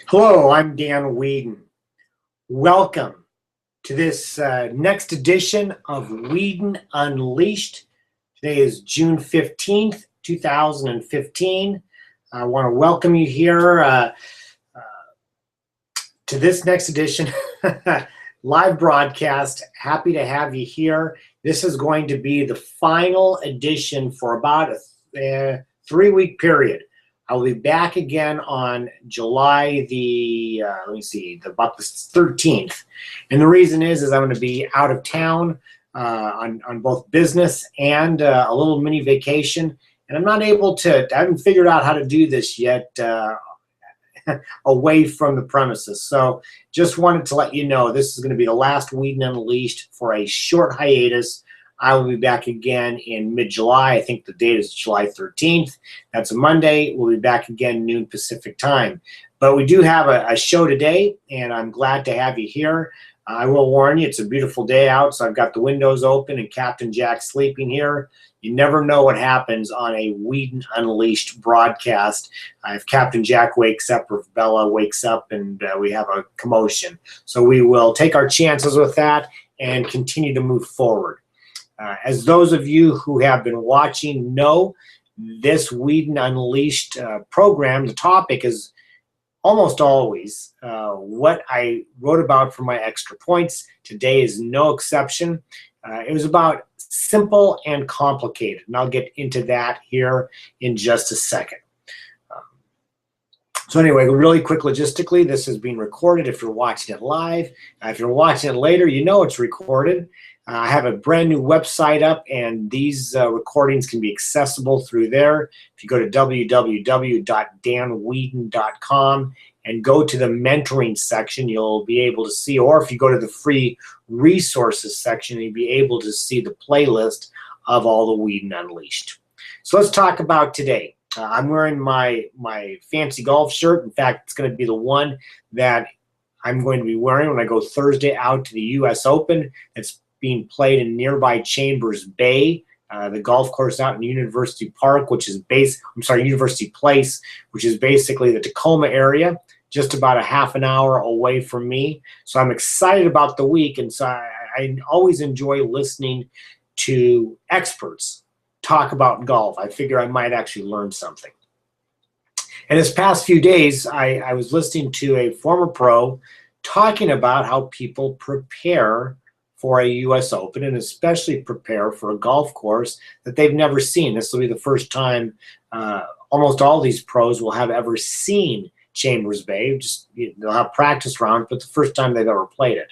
Hello, I'm Dan Weedin. Welcome to this next edition of Weedin Unleashed. Today is June 15th, 2015. I want to welcome you here to this next edition, live broadcast. Happy to have you here. This is going to be the final edition for about a 3-week period. I'll be back again on July the, about the 13th. And the reason is I'm going to be out of town on both business and a little mini vacation. And I'm not able to, I haven't figured out how to do this yet away from the premises. So just wanted to let you know this is going to be the last Weedin Unleashed for a short hiatus. I will be back again in mid-July. I think the date is July 13th. That's a Monday. We'll be back again noon Pacific time. But we do have a show today, and I'm glad to have you here. I will warn you, it's a beautiful day out, so I've got the windows open and Captain Jack sleeping here. You never know what happens on a Weedin Unleashed broadcast. If Captain Jack wakes up or if Bella wakes up and we have a commotion. So we will take our chances with that and continue to move forward. As those of you who have been watching know, this Weedin Unleashed program, the topic is almost always what I wrote about for my extra points. Today is no exception. It was about simple and complicated, and I'll get into that here in just a second. So anyway, really quick logistically, this is being recorded if you're watching it live. If you're watching it later, you know it's recorded. I have a brand new website up, and these recordings can be accessible through there. If you go to www.danweedin.com and go to the mentoring section, you'll be able to see, or if you go to the free resources section, you'll be able to see the playlist of all the Weedin Unleashed. So let's talk about today. I'm wearing my fancy golf shirt. In fact, it's going to be the one that I'm going to be wearing when I go Thursday out to the U.S. Open. It's being played in nearby Chambers Bay, the golf course out in University Park, which is University Place, which is basically the Tacoma area, just about a half an hour away from me. So I'm excited about the week, and so I always enjoy listening to experts talk about golf. I figure I might actually learn something. And this past few days, I was listening to a former pro talking about how people prepare for a U.S. Open, and especially prepare for a golf course that they've never seen. This will be the first time almost all these pros will have ever seen Chambers Bay. They'll have practice rounds, but the first time they've ever played it.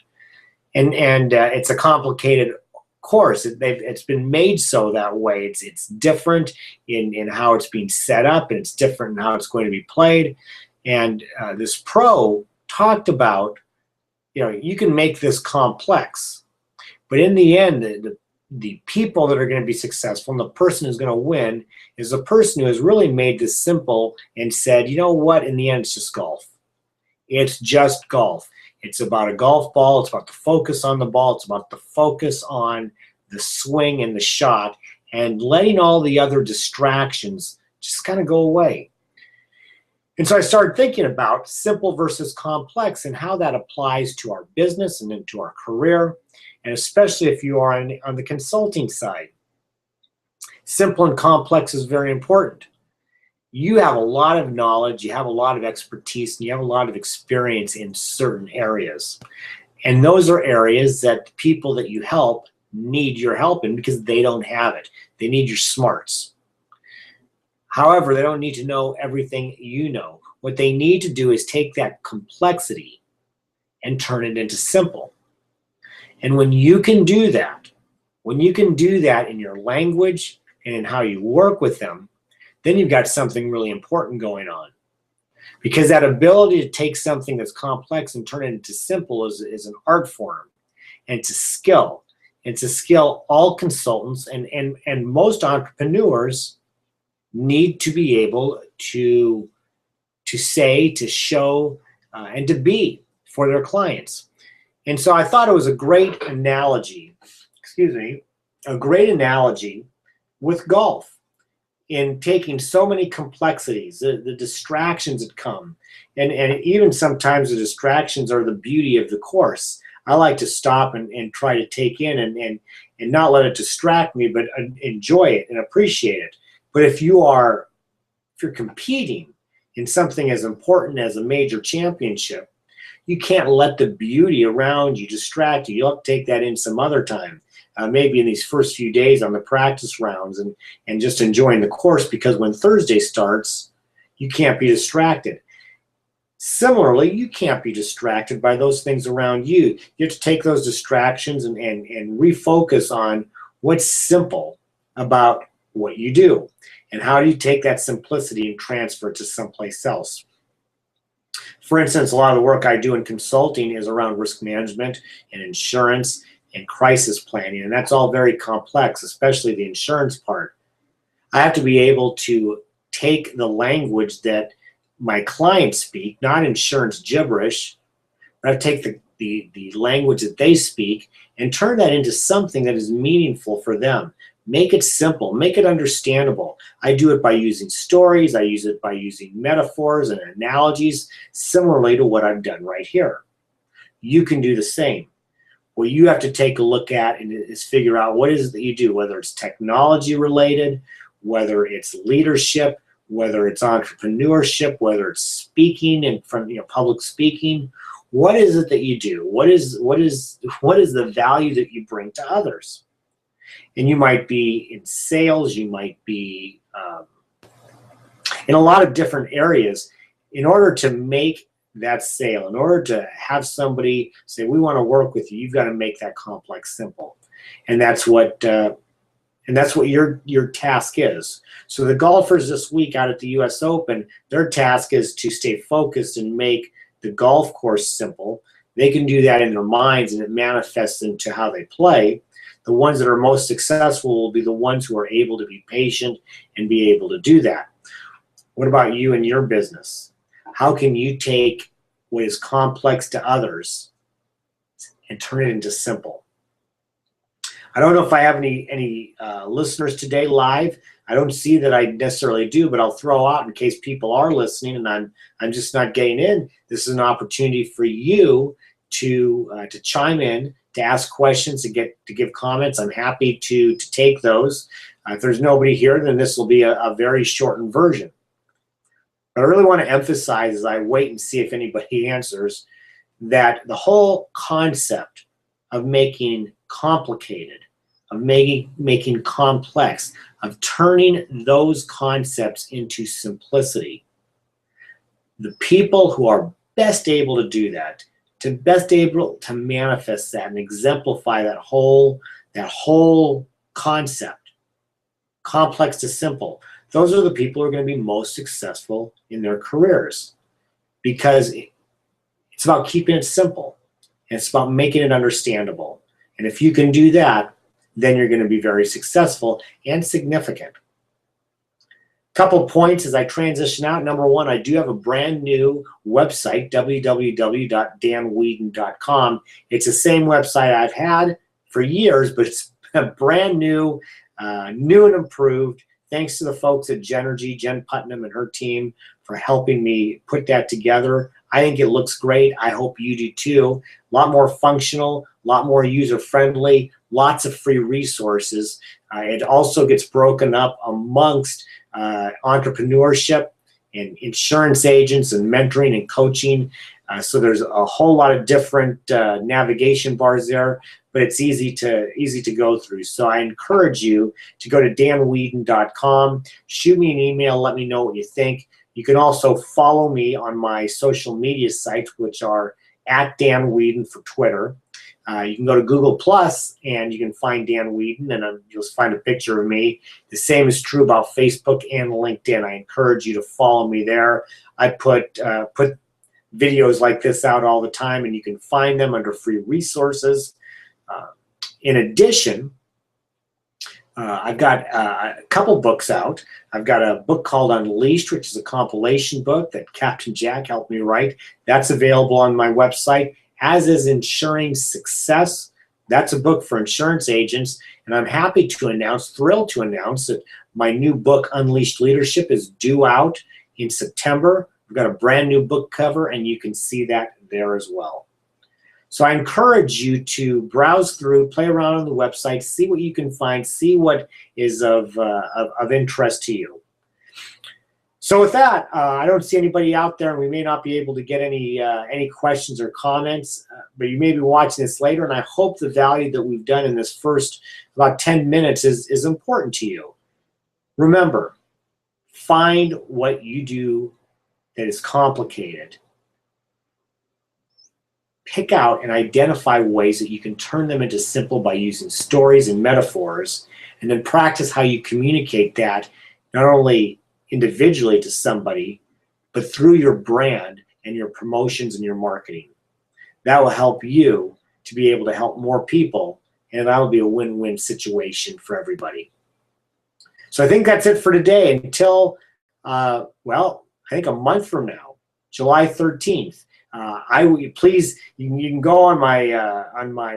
And it's a complicated course. It's been made so that way. It's different in how it's being set up, and it's different in how it's going to be played. And this pro talked about, you can make this complex, but in the end, the people that are going to be successful and the person who's going to win is the person who has really made this simple and said, you know what, in the end, it's just golf. It's just golf. It's about a golf ball. It's about the focus on the ball. It's about the focus on the swing and the shot, and letting all the other distractions just kind of go away. And so I started thinking about simple versus complex and how that applies to our business and into our career, and especially if you are on the consulting side. Simple and complex is very important. You have a lot of knowledge, you have a lot of expertise, and you have a lot of experience in certain areas. And those are areas that the people that you help need your help in because they don't have it. They need your smarts. However, they don't need to know everything you know. What they need to do is take that complexity and turn it into simple. And when you can do that in your language and in how you work with them, then you've got something really important going on. Because that ability to take something that's complex and turn it into simple is an art form. And it's a skill. It's a skill all consultants and most entrepreneurs need to be able to say, to show, and to be for their clients. And so I thought it was a great analogy, with golf. in taking so many complexities, the distractions that come, and even sometimes the distractions are the beauty of the course. I like to stop and try to take in and not let it distract me, but enjoy it and appreciate it. But if you're competing in something as important as a major championship, you can't let the beauty around you distract you. You'll have to take that in some other time. Maybe in these first few days on the practice rounds and just enjoying the course, because when Thursday starts, you can't be distracted. Similarly, you can't be distracted by those things around you. You have to take those distractions and refocus on what's simple about what you do. And how do you take that simplicity and transfer it to someplace else? For instance, a lot of the work I do in consulting is around risk management and insurance and crisis planning, and that's all very complex, especially the insurance part. I have to be able to take the language that my clients speak, not insurance gibberish, but I take the language that they speak and turn that into something that is meaningful for them. Make it simple, make it understandable. I do it by using stories, I use it by using metaphors and analogies, similarly to what I've done right here. You can do the same. What you have to take a look at is figure out what is it that you do, whether it's technology related, whether it's leadership, whether it's entrepreneurship, whether it's speaking in front, public speaking. What is it that you do? What is the value that you bring to others? And you might be in sales, you might be in a lot of different areas. In order to make that sale, in order to have somebody say, we want to work with you, you've got to make that complex simple. And that's what your task is. So the golfers this week out at the US Open, their task is to stay focused and make the golf course simple. They can do that in their minds, and it manifests into how they play. The ones that are most successful will be the ones who are able to be patient and be able to do that. What about you and your business? How can you take what is complex to others and turn it into simple? I don't know if I have any listeners today live. I don't see that I necessarily do, but I'll throw out in case people are listening and I'm just not getting in. This is an opportunity for you to chime in, to ask questions, to give comments. I'm happy to take those. If there's nobody here, then this will be a very shortened version. But I really want to emphasize, as I wait and see if anybody answers, that the whole concept of making complicated, of making complex, of turning those concepts into simplicity, the people who are best able to do that, to best able to manifest that and exemplify that whole concept, complex to simple, those are the people who are going to be most successful in their careers, because it's about keeping it simple and it's about making it understandable. And if you can do that, then you're going to be very successful and significant. Couple points as I transition out. Number one, I do have a brand new website, www.danweedin.com. It's the same website I've had for years, but it's brand new, new and improved. Thanks to the folks at Genergy, Jen Putnam and her team, for helping me put that together. I think it looks great. I hope you do too. A lot more functional, a lot more user-friendly, lots of free resources. It also gets broken up amongst entrepreneurship and insurance agents and mentoring and coaching. So there's a whole lot of different navigation bars there, but it's easy to go through. So I encourage you to go to danweedin.com, shoot me an email, let me know what you think. You can also follow me on my social media sites, which are @Dan Weedin for Twitter. You can go to Google Plus and you can find Dan Weedin, and you'll find a picture of me. The same is true about Facebook and LinkedIn. I encourage you to follow me there. I put videos like this out all the time, and you can find them under free resources. In addition, I've got a couple books out. I've got a book called Unleashed, which is a compilation book that Captain Jack helped me write. That's available on my website, as is Ensuring Success. That's a book for insurance agents. And I'm happy to announce, thrilled to announce, that My new book, Unleashed Leadership, is due out in September. We've got a brand new book cover, and you can see that there as well. So I encourage you to browse through, play around on the website, see what you can find, see what is of interest to you. So with that, I don't see anybody out there, and we may not be able to get any questions or comments, but you may be watching this later, and I hope the value that we've done in this first about 10 minutes is important to you. Remember, find what you do that is complicated. Pick out and identify ways that you can turn them into simple by using stories and metaphors, and then practice how you communicate that not only individually to somebody, but through your brand and your promotions and your marketing. That will help you to be able to help more people, and that will be a win-win situation for everybody. So I think that's it for today. Until, well, I think a month from now, July 13th. Please, you can go on my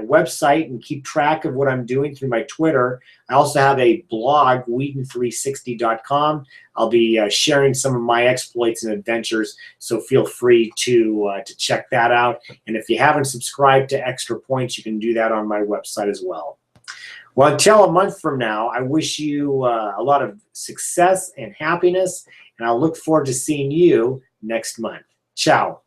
website and keep track of what I'm doing through my Twitter. I also have a blog, Weedin360.com. I'll be sharing some of my exploits and adventures, so feel free to check that out. And if you haven't subscribed to Extra Points, you can do that on my website as well. Well, until a month from now, I wish you a lot of success and happiness, and I'll look forward to seeing you next month. Ciao.